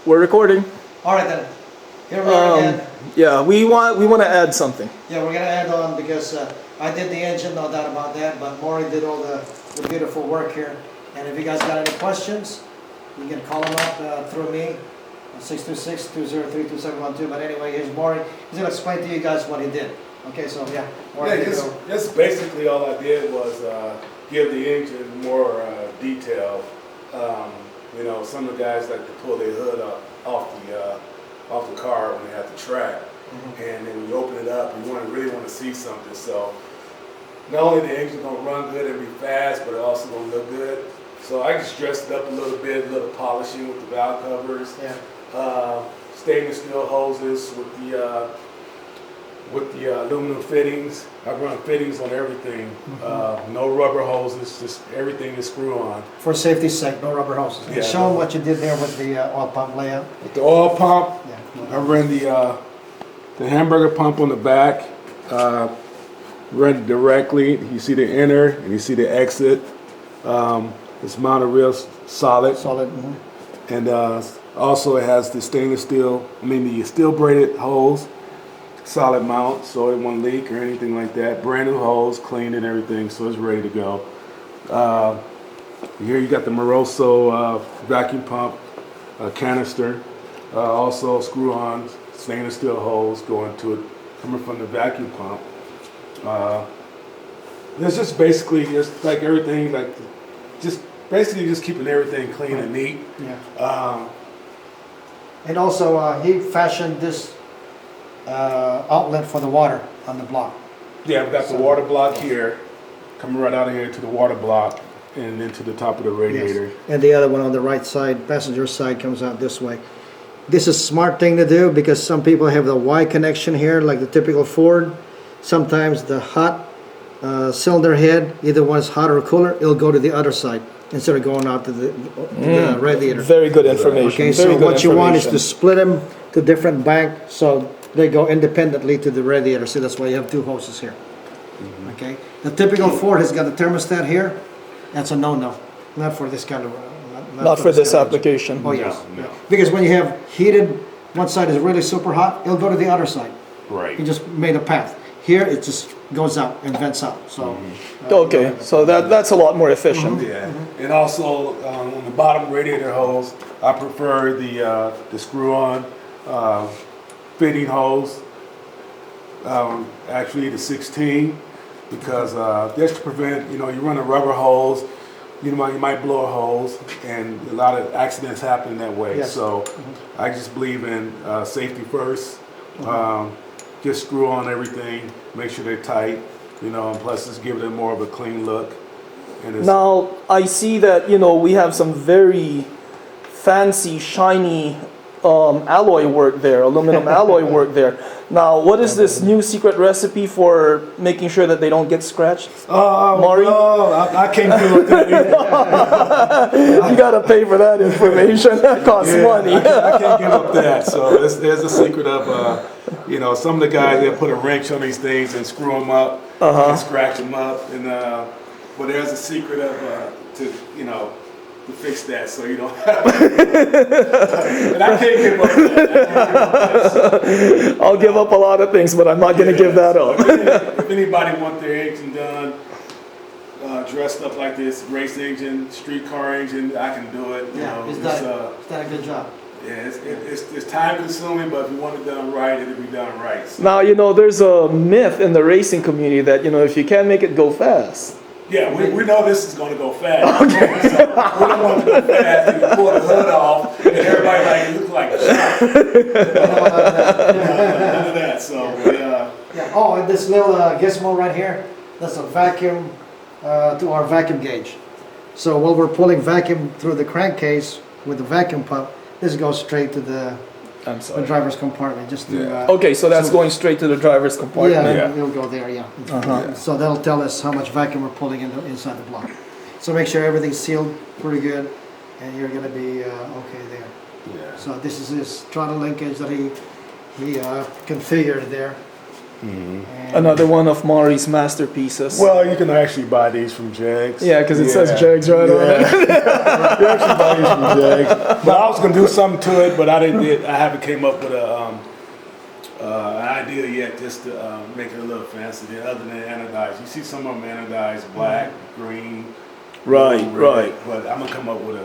We're recording. All right then. Here we are again. Yeah, we want to add something. Yeah, we're gonna add on because I did the engine, no doubt about that. But Maury did all the beautiful work here. And if you guys got any questions, you can call him up through me, 626-203-2712. But anyway, here's Maury. He's gonna explain to you guys what he did. Okay, so yeah, Maury. Yeah, just basically all I did was give the engine more detail. You know, some of the guys like to pull their hood off the car when they have the track, and then when you open it up, you really want to see something. So not only the engine's gonna run good and be fast, but it also gonna look good. So I just dressed it up a little bit, a little polishing with the valve covers, stainless steel hoses with the aluminum fittings. I run fittings on everything. No rubber hoses, just everything is screw on. For safety's sake, no rubber hoses. Yeah, show them what you did there with the oil pump layout. With the oil pump, Yeah. I ran the hamburger pump on the back. Run it directly. You see the enter and you see the exit. It's mounted real solid. Solid. And also it has the stainless steel, the steel braided hose. Solid mount, so it won't leak or anything like that. Brand new hose, cleaned and everything, so it's ready to go. Here you got the Moroso vacuum pump canister, also screw-on stainless steel hose going to it, coming from the vacuum pump. It's just basically just like everything, just keeping everything clean and neat. Yeah. And also, he fashioned this outlet for the water on the block. Yeah, we've got the water block here, coming right out of here to the water block and into the top of the radiator. Yes. And the other one on the right side, passenger side, comes out this way. This is a smart thing to do because some people have the Y connection here, like the typical Ford. Sometimes the hot cylinder head, either one is hot or cooler, it'll go to the other side instead of going out to the radiator. Very good information. Okay, so what you want is to split them to different bank so they go independently to the radiator. See, that's why you have two hoses here. Okay, the typical Ford has got a thermostat here. That's a no-no, not for this kind of. Not for this application. Oh yes, no. Because when you have heated, one side is really super hot, it'll go to the other side. Right. You just made a path. Here it just goes out and vents out. So. Okay, so that's a lot more efficient. Yeah, and also on the bottom radiator hose, I prefer the screw-on fitting hose. Actually, the 16, because just to prevent, you run a rubber hose, you might blow a hose, and a lot of accidents happen that way. Yes. So I just believe in safety first. Just screw on everything, make sure they're tight, and plus just give them more of a clean look. And Now, I see that, we have some very fancy, shiny alloy work there, aluminum alloy work there. Now, what is this new secret recipe for making sure that they don't get scratched? Maury? No, I can't do it. You got to pay for that information. That costs money. I can't give up that. So there's a secret of, some of the guys, they put a wrench on these things and screw them up and scratch them up. And but there's a secret of to fix that, so you don't have and I can't give up that. I'll give up a lot of things, but I'm not going to give that up. If anybody wants their engine done, dressed up like this, race engine, street car engine, I can do it. He's done a good job. Yeah, it's time consuming, but if you want it done right, it'll be done right. So. Now, there's a myth in the racing community that, if you can't make it go fast. Yeah, we know this is going to go fast. Okay. So we don't want to go fast and you pull the hood off and everybody it looks like a shot. None of that. So Yeah. Oh, and this little gizmo right here, that's a vacuum to our vacuum gauge. So while we're pulling vacuum through the crankcase with the vacuum pump, this goes straight to the driver's compartment. Just to, okay, so that's going straight to the driver's compartment. Yeah, it'll go there. Yeah. So that'll tell us how much vacuum we're pulling inside the block. So make sure everything's sealed pretty good, and you're gonna be okay there. Yeah. So this is his throttle linkage that he configured there. Another one of Maury's masterpieces. Well, you can actually buy these from Jegs. Yeah, because it says Jegs right on it. You actually buy these from Jegs. But I was gonna do something to it, but I haven't came up with an idea yet, just to make it a little fancy. Other than anodized, you see some of them anodized black, green. Right, blue, red, right. But I'm gonna come up with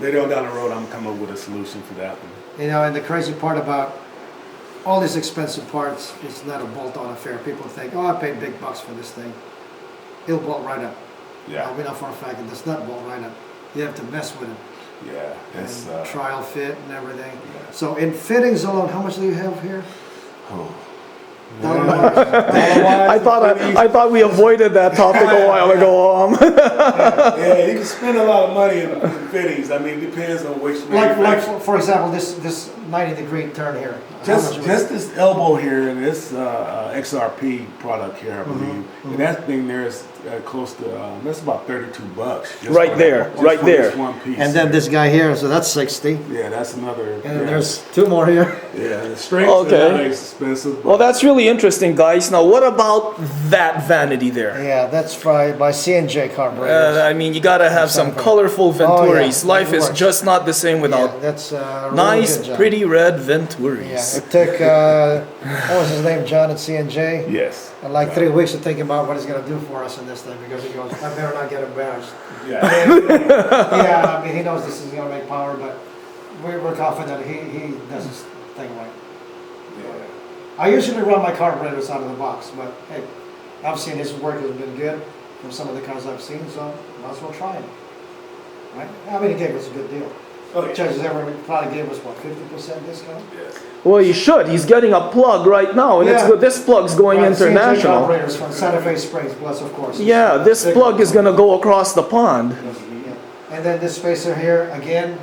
later on down the road. I'm gonna come up with a solution for that one. You know, and the crazy part about all these expensive parts, it's not a bolt-on affair. People think, oh, I paid big bucks for this thing. It'll bolt right up. Yeah. We know for a fact it does not bolt right up. You have to mess with it. Yeah, it's And trial fit and everything. Yeah. So in fittings alone, how much do you have here? oh. I thought we avoided that topic a while ago. Yeah, you can spend a lot of money in fittings. I mean, it depends on which. Like for example, this 90-degree turn here. How much would- Just this elbow here and this XRP product here, I believe, and that thing there is close to that's about $32. just Right for there, just right for there. This one piece. And then this guy here, so that's 60. Yeah, that's another. And yeah. then there's two more here. Yeah, the strings Okay. are not expensive. Well, that's really interesting, guys. Now, what about that vanity there? Yeah, that's by C&J carburetors. I mean, you gotta have some Exactly. colorful Venturis. Oh, yeah. Life It is works. just not the same without Yeah, that's a really nice, good job. pretty red Yeah, Venturis. it took what was his name, John at C&J, Yes. and like 3 weeks to think about what he's gonna do for us in this thing because he goes, I better not get embarrassed. Yeah. Yeah, I mean he knows this is gonna make power, but we're confident he does his thing right. Yeah. I usually run my carburetors out of the box, but hey, I've seen his work has been good from some of the cars I've seen, so might as well try it. Right? I mean, he gave us a good deal. Oh, yeah. Chances ever probably gave us what 50% discount. Yes. Well, you should. He's getting a plug right now, and it's Yeah. good. This plug's going Right, C&J international. carburetors from Santa Fe Springs, plus of course. Yeah, this Big- plug is gonna go across the pond. Yeah. And then this spacer here, again,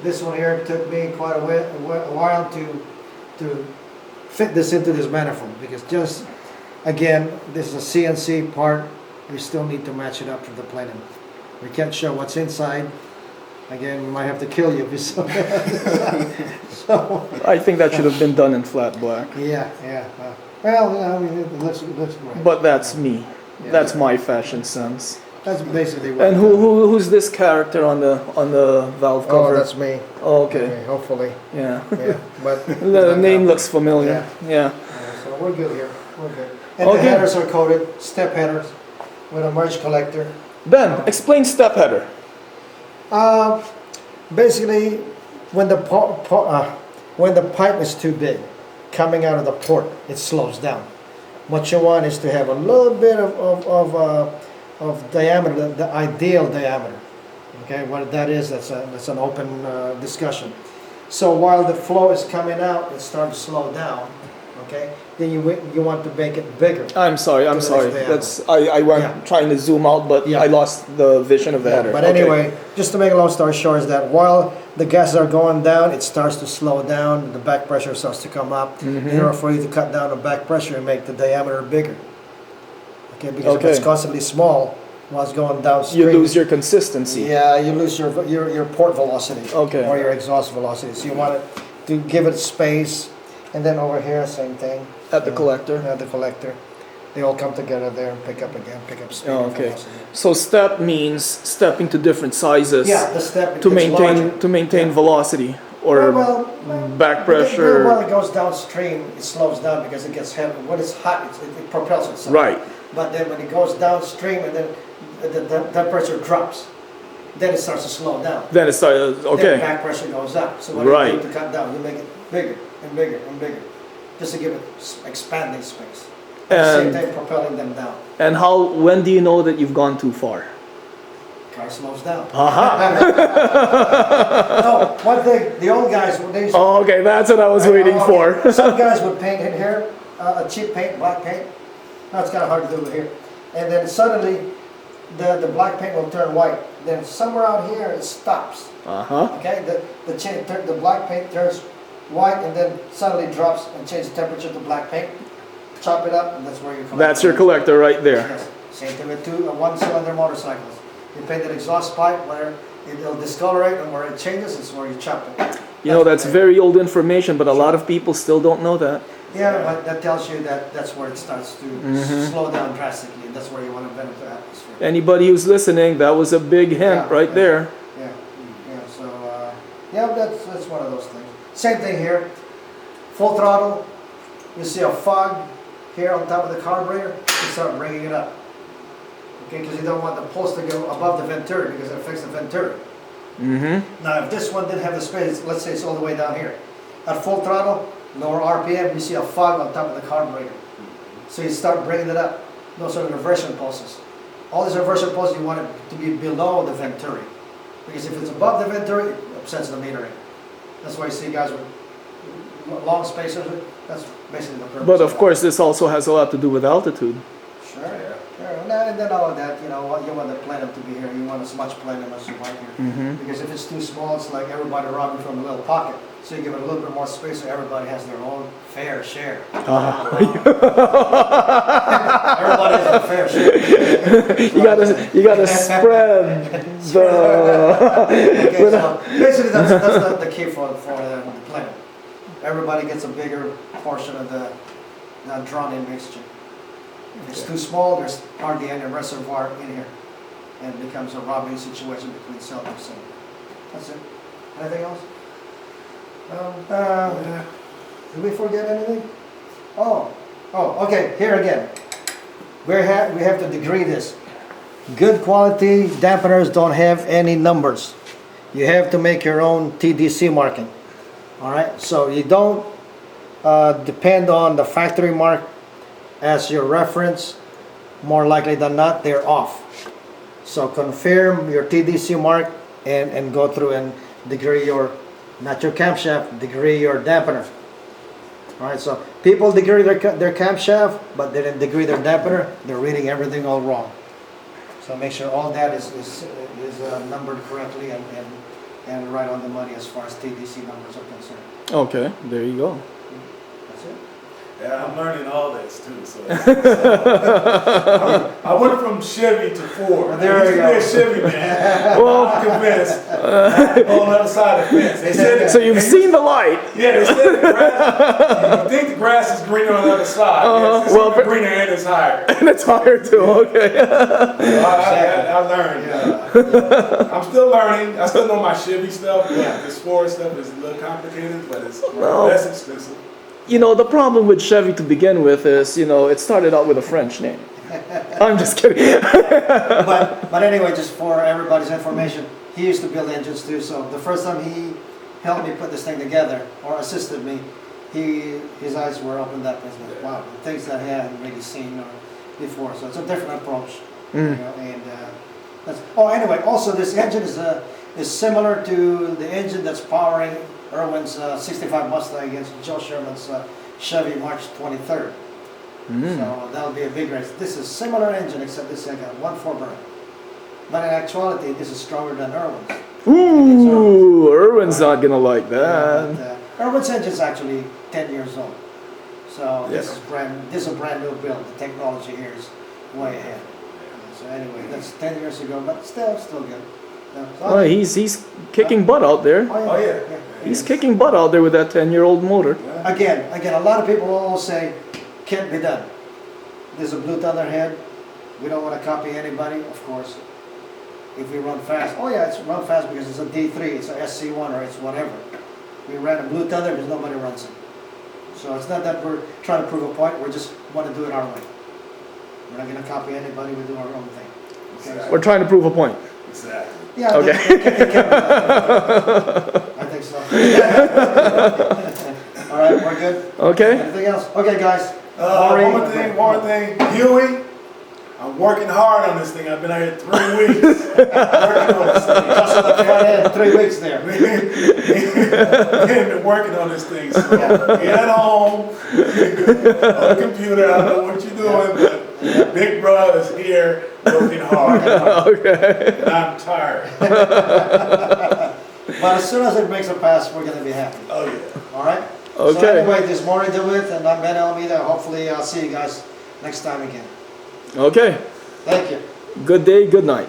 this one here took me quite a while to fit this into this manifold because just, again, this is a CNC part. We still need to match it up to the plenum. We can't show what's inside. Again, we might have to kill you if you saw that. So, I think that should have been done in flat black. yeah. Well, I mean, it looks great. But that's me. Yeah. That's my fashion sense. That's basically what. And who's this character on the valve Oh, cover? that's me. Oh, okay. Hopefully, Yeah. yeah. But The name looks familiar. Yeah. So we're good here. We're good. And Okay. the headers are coated, step headers, with a merge collector. Ben, explain step header. Basically, when the pipe is too big, coming out of the port, it slows down. What you want is to have a little bit of diameter, the ideal diameter. Okay, what that is, that's an open discussion. So while the flow is coming out, it starts to slow down. Okay, then you want to make it bigger. I'm sorry. To the Sorry. next That's I went Yeah. trying to zoom out, but Yeah. I lost the vision of the header. But Okay. anyway, just to make a long story short, is that while the gases are going down, it starts to slow down. The back pressure starts to come up. Mm-hmm. In order for you to cut down the back pressure and make the diameter bigger. Okay, because if Okay. it's constantly small while it's going you downstream, lose your consistency. yeah, you lose your port velocity. Okay. Or your exhaust velocity. So you want it to give it space, and then over here, same thing. At the collector. At the collector, they all come together there and pick up speed. Oh, and okay. velocity. So step means stepping to different sizes Yeah, the step to gets maintain larger. Yeah. velocity or Well, back pressure. While it goes downstream, it slows down because it gets heavy. When it's hot, it propels itself. Right. But then when it goes downstream and then the temperature drops, then it starts to slow down. Then it starts. Then Okay. back pressure goes up. So what Right. you do to cut down, you make it bigger and bigger and bigger, just to give it expanding space. At the same And time, propelling them down. and when do you know that you've gone too far? Car slows down. Aha. No, one thing, the old guys, when they used to Oh, okay, that's what I was waiting for. Some guys would paint in here, a cheap paint, black paint. Now it's kind of hard to do here. And then suddenly, the black paint will turn white. Then somewhere out here, it stops. Uh-huh. Okay, the black paint turns white and then suddenly drops and changes the temperature to black paint. Chop it up, and that's where you collect. That's your collector right there. Yes. Same thing with one-cylinder motorcycles. You paint an exhaust pipe where it'll discolorate, and where it changes is where you chop it. You know, that's very old information, but a lot of people still don't know that. Yeah, but that tells you that that's where it starts to slow down drastically, and that's where you want to vent the atmosphere. Anybody who's listening, that was a big hint Yeah, right yeah. there. Yeah, yeah. So yeah, that's one of those things. Same thing here. Full throttle. You see a fog here on top of the carburetor. You start bringing it up. Okay, because you don't want the pulse to go above the venturi because it affects the venturi. Now, if this one didn't have the space, let's say it's all the way down here. At full throttle, lower RPM, you see a fog on top of the carburetor. So you start bringing it up. Those are reversion pulses. All these reversion pulses, you want it to be below the venturi. Because if it's above the venturi, it upsets the metering. That's why you see guys with long spacers. That's basically the purpose. But of course, this also has a lot to do with altitude. Sure, sure. And then all of that, you know, you want the plenum to be here. You want as much plenum as you want here. Because if it's too small, it's like everybody robbing from a little pocket. So you give it a little bit more space so everybody has their own fair share. Everybody has a fair share. You gotta spread the. Okay, so basically that's the key for the plenum. Everybody gets a bigger portion of the drawn-in mixture. If it's too small, there's hardly any reservoir in here, and it becomes a robbing situation between cylinder and cylinder. That's it. Anything else? Did we forget anything? Oh, okay. Here again, we have to degree this. Good quality dampeners don't have any numbers. You have to make your own TDC marking. All right, so you don't depend on the factory mark as your reference. More likely than not, they're off. So confirm your TDC mark and go through and degree your, not your camshaft, degree your dampener. All right, so people degree their camshaft, but they didn't degree their dampener. They're reading everything all wrong. So make sure all that is numbered correctly and right on the money as far as TDC numbers are concerned. Okay, there you go. That's it. Yeah, I'm learning all this too. So I went from Chevy to Ford. Well, there you go. A Chevy man. Well, I'm convinced. On the other side of the fence. They said So you've seen the light. Yeah, they said the grass. You think the grass is greener on the other side? Yes, it's Well, greener and it's higher. And it's higher too. Okay. I learned. Yeah. I'm still learning. I still know my Chevy stuff. Yeah, this Ford stuff is a little complicated, but it's less expensive. You know, the problem with Chevy to begin with is, you know, it started out with a French name. I'm just kidding. but anyway, just for everybody's information, he used to build engines too. So the first time he helped me put this thing together or assisted me, his eyes were opened up and said, wow, the things that he hadn't really seen before. So it's a different approach. You know, and anyway, also this engine is similar to the engine that's powering Irwin's 65 Mustang against Joe Sherman's Chevy March 23rd. So that'll be a big race. This is similar engine except this thing got 1.4 burn. But in actuality, this is stronger than Irwin's. Ooh, Irwin's not gonna like that. Yeah, but, Irwin's engine is actually 10 years old. So this is a brand new build. The technology here is way ahead. So anyway, that's 10 years ago, but still good. Oh, he's kicking butt out there. Oh yeah. He's kicking butt out there with that 10-year-old motor. Again, a lot of people will say, can't be done. There's a Blue Thunder head. We don't want to copy anybody, of course. If we run fast, it's run fast because it's a D3, it's a SC1 or it's whatever. We ran a Blue Thunder because nobody runs it. So it's not that we're trying to prove a point, we just want to do it our way. We're not going to copy anybody, we do our own thing. Okay? We're trying to prove a point. Exactly. Yeah, Okay. I think so. All right, we're good. Okay. Anything else? Okay, guys. One more thing. Huey, I'm working hard on this thing. I've been out here 3 weeks. Working on this thing. Just on the front end, 3 weeks there. We've been working on this thing. So get at home, on the computer. I know what you're doing, but Big Bro is here working hard. Okay. And I'm tired. But as soon as it makes a pass, we're going to be happy. Oh, yeah. All right? Okay. So anyway, this is Maury Dewitt, and I'm Ben Almeida. Hopefully I'll see you guys next time again. Okay. Thank you. Good day, good night.